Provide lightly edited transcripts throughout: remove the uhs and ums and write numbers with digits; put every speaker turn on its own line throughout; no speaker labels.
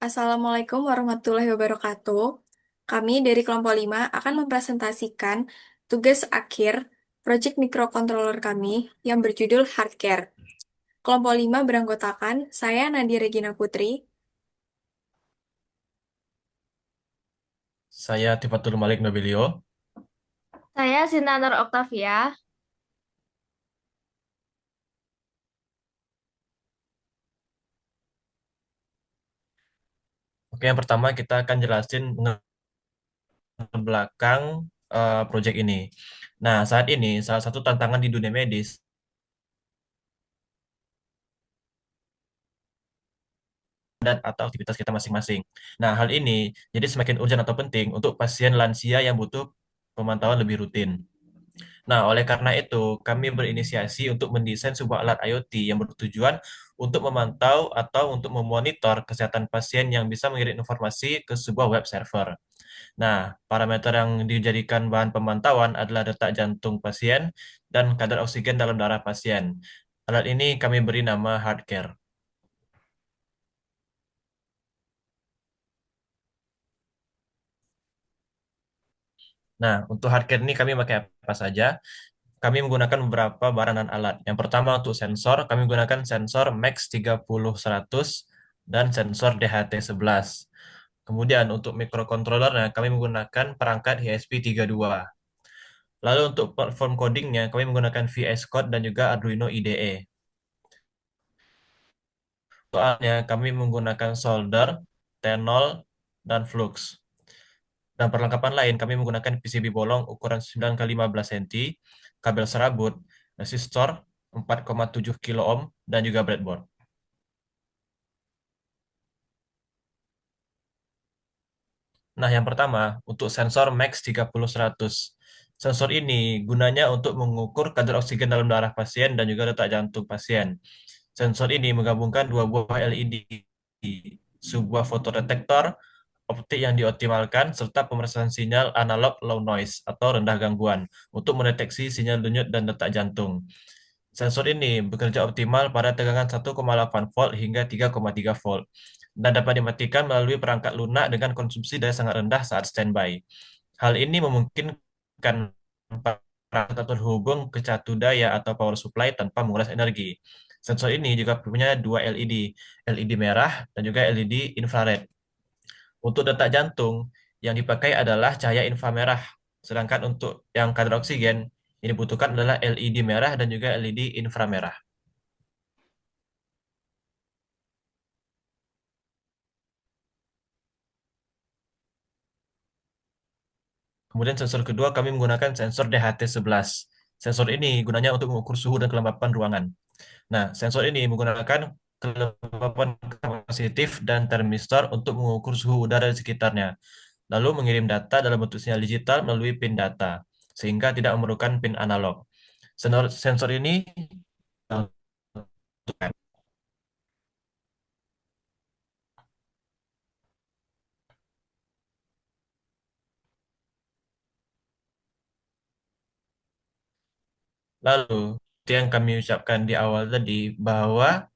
Assalamualaikum warahmatullahi wabarakatuh. Kami dari kelompok 5 akan mempresentasikan tugas akhir proyek mikrokontroler kami yang berjudul Hardcare. Kelompok 5 beranggotakan saya Nadia Regina Putri,
Saya Tifatul Malik Nobilio.
Saya Sinta Oktavia.
Oke, yang pertama kita akan jelasin belakang proyek ini. Nah, saat ini salah satu tantangan di dunia medis dan atau aktivitas kita masing-masing. Nah, hal ini jadi semakin urgent atau penting untuk pasien lansia yang butuh pemantauan lebih rutin. Nah, oleh karena itu, kami berinisiasi untuk mendesain sebuah alat IoT yang bertujuan untuk memantau atau untuk memonitor kesehatan pasien yang bisa mengirim informasi ke sebuah web server. Nah, parameter yang dijadikan bahan pemantauan adalah detak jantung pasien dan kadar oksigen dalam darah pasien. Alat ini kami beri nama HeartCare. Nah, untuk HeartCare ini kami pakai apa saja? Kami menggunakan beberapa barang dan alat. Yang pertama untuk sensor, kami menggunakan sensor Max 30-100 dan sensor DHT11. Kemudian untuk microcontrollernya, kami menggunakan perangkat ESP32. Lalu untuk platform codingnya, kami menggunakan VS Code dan juga Arduino IDE. Soalnya kami menggunakan solder, tenol, dan flux. Dan perlengkapan lain kami menggunakan PCB bolong ukuran 9 kali 15 cm, kabel serabut, resistor 4,7 kilo ohm, dan juga breadboard. Nah, yang pertama, untuk sensor Max 30-100. Sensor ini gunanya untuk mengukur kadar oksigen dalam darah pasien dan juga detak jantung pasien. Sensor ini menggabungkan dua buah LED, sebuah fotodetektor, optik yang dioptimalkan, serta pemeriksaan sinyal analog low noise atau rendah gangguan untuk mendeteksi sinyal denyut dan detak jantung. Sensor ini bekerja optimal pada tegangan 1,8 volt hingga 3,3 volt dan dapat dimatikan melalui perangkat lunak dengan konsumsi daya sangat rendah saat standby. Hal ini memungkinkan perangkat terhubung ke catu daya atau power supply tanpa menguras energi. Sensor ini juga punya dua LED, LED merah dan juga LED infrared. Untuk detak jantung, yang dipakai adalah cahaya inframerah, sedangkan untuk yang kadar oksigen, yang dibutuhkan adalah LED merah dan juga LED inframerah. Kemudian sensor kedua kami menggunakan sensor DHT11. Sensor ini gunanya untuk mengukur suhu dan kelembapan ruangan. Nah, sensor ini menggunakan kelembapan kapasitif dan termistor untuk mengukur suhu udara di sekitarnya, lalu mengirim data dalam bentuk sinyal digital melalui pin data, sehingga tidak memerlukan pin analog. Sensor ini lalu, itu yang kami ucapkan di awal tadi, bahwa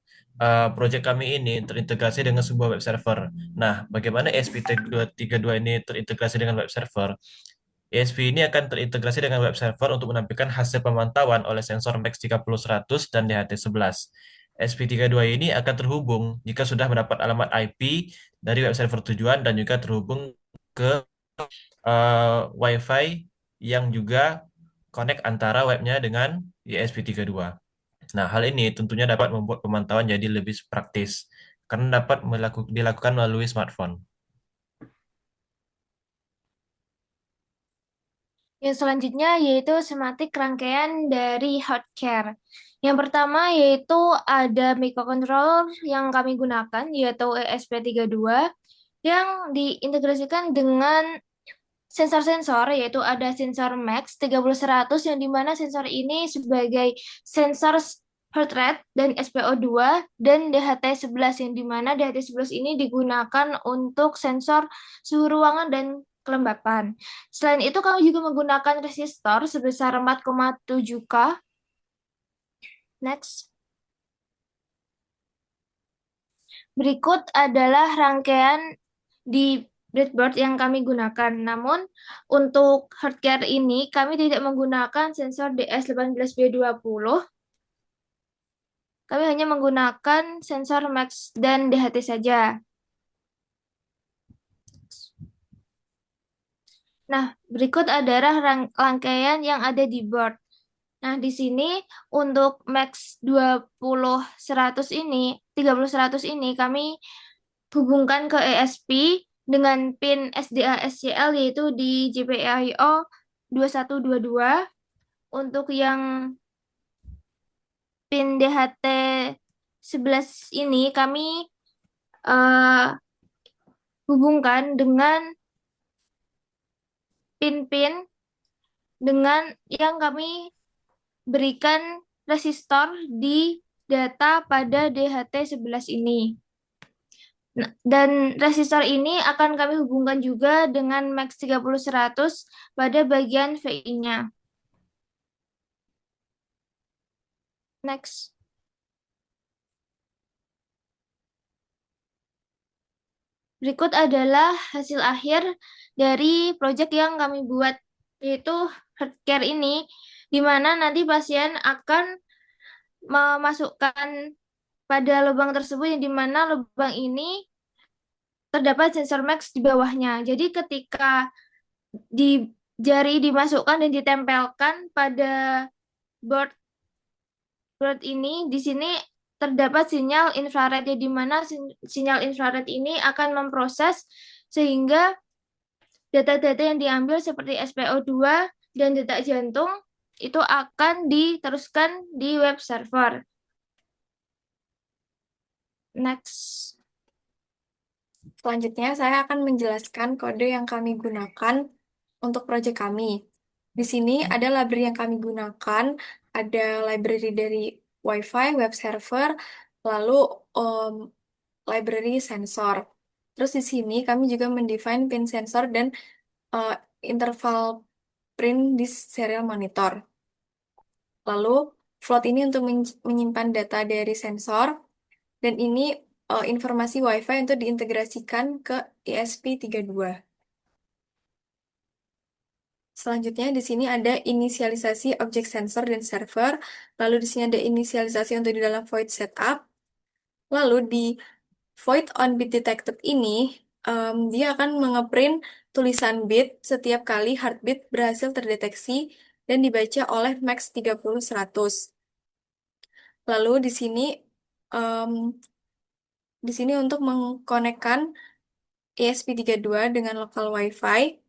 proyek kami ini terintegrasi dengan sebuah web server. Nah, bagaimana ESP32 ini terintegrasi dengan web server? ESP ini akan terintegrasi dengan web server untuk menampilkan hasil pemantauan oleh sensor MAX 30-100 dan DHT11. ESP32 ini akan terhubung jika sudah mendapat alamat IP dari web server tujuan dan juga terhubung ke Wi-Fi yang juga connect antara webnya dengan ESP32. Nah, hal ini tentunya dapat membuat pemantauan jadi lebih praktis karena dapat dilakukan melalui smartphone.
Yang selanjutnya yaitu semantik rangkaian dari Hotcare. Yang pertama yaitu ada microcontroller yang kami gunakan yaitu ESP32 yang diintegrasikan dengan sensor-sensor yaitu ada sensor Max 30-100 yang dimana sensor ini sebagai sensor heart rate dan SpO2 dan DHT11 yang dimana DHT11 ini digunakan untuk sensor suhu ruangan dan kelembapan. Selain itu kami juga menggunakan resistor sebesar 4,7K. Next. Berikut adalah rangkaian di breadboard yang kami gunakan. Namun, untuk hardware ini kami tidak menggunakan sensor DS18B20. Kami hanya menggunakan sensor Max dan DHT saja. Nah, berikut adalah rangkaian yang ada di board. Nah, di sini untuk Max 20 100 ini, 30 100 ini kami hubungkan ke ESP dengan pin SDA-SCL yaitu di GPIO 2122. Untuk yang pin DHT 11 ini kami eh, hubungkan dengan pin-pin dengan yang kami berikan resistor di data pada DHT 11 ini. Nah, dan resistor ini akan kami hubungkan juga dengan Max 30 100 pada bagian VI-nya. Next. Berikut adalah hasil akhir dari proyek yang kami buat, yaitu healthcare ini, di mana nanti pasien akan memasukkan pada lubang tersebut, yang di mana lubang ini terdapat sensor Max di bawahnya. Jadi ketika di jari dimasukkan dan ditempelkan pada board board ini, di sini terdapat sinyal infrared, di mana sinyal infrared ini akan memproses sehingga data-data yang diambil seperti SpO2 dan detak jantung itu akan diteruskan di web server. Next.
Selanjutnya, saya akan menjelaskan kode yang kami gunakan untuk proyek kami. Di sini ada library yang kami gunakan, ada library dari Wi-Fi, web server, lalu library sensor. Terus di sini kami juga mendefine pin sensor dan eh, interval print di serial monitor. Lalu float ini untuk menyimpan data dari sensor, dan ini informasi Wi-Fi untuk diintegrasikan ke ESP32. Selanjutnya di sini ada inisialisasi objek sensor dan server, lalu di sini ada inisialisasi untuk di dalam void setup, lalu di void on bit detected ini dia akan mengeprint tulisan bit setiap kali heartbeat berhasil terdeteksi dan dibaca oleh max 30 100. Lalu em, di sini untuk mengkonekkan ESP32 dengan lokal Wi-Fi.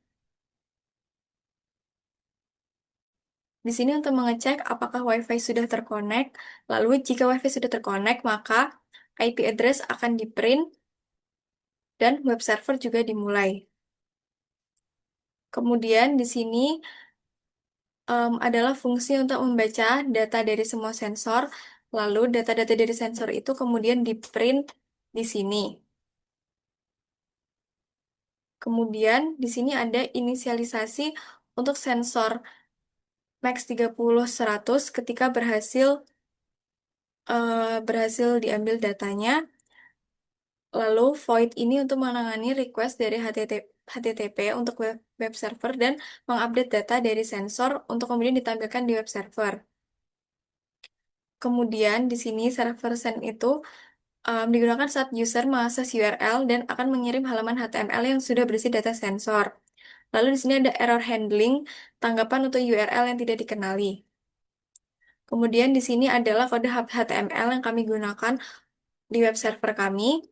Di sini untuk mengecek apakah Wi-Fi sudah terkonek. Lalu jika Wi-Fi sudah terkonek, maka IP address akan di-print dan web server juga dimulai. Kemudian di sini adalah fungsi untuk membaca data dari semua sensor. Lalu data-data dari sensor itu kemudian di-print di sini. Kemudian di sini ada inisialisasi untuk sensor Max 30 100 ketika berhasil diambil datanya. Lalu void ini untuk menangani request dari HTTP untuk web server dan mengupdate data dari sensor untuk kemudian ditampilkan di web server. Kemudian di sini server send itu digunakan saat user mengakses URL dan akan mengirim halaman HTML yang sudah berisi data sensor. Lalu di sini ada error handling, tanggapan untuk URL yang tidak dikenali. Kemudian di sini adalah kode HTML yang kami gunakan di web server kami.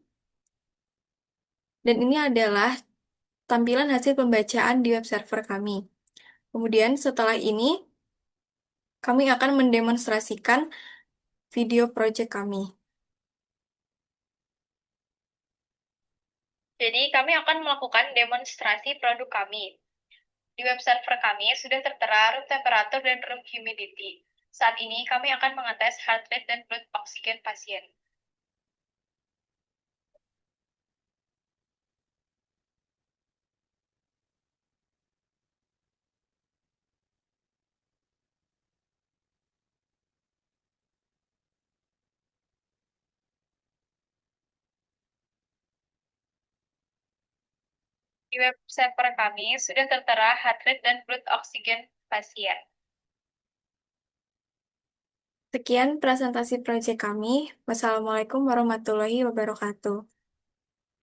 Dan ini adalah tampilan hasil pembacaan di web server kami. Kemudian setelah ini, kami akan mendemonstrasikan video project kami. Jadi, kami akan melakukan demonstrasi produk kami. Di web server kami sudah tertera room temperature dan room humidity. Saat ini, kami akan mengetes heart rate dan blood oksigen pasien. Di web server kami sudah tertera heart rate dan blood oksigen pasien. Sekian presentasi proyek kami. Wassalamualaikum warahmatullahi wabarakatuh.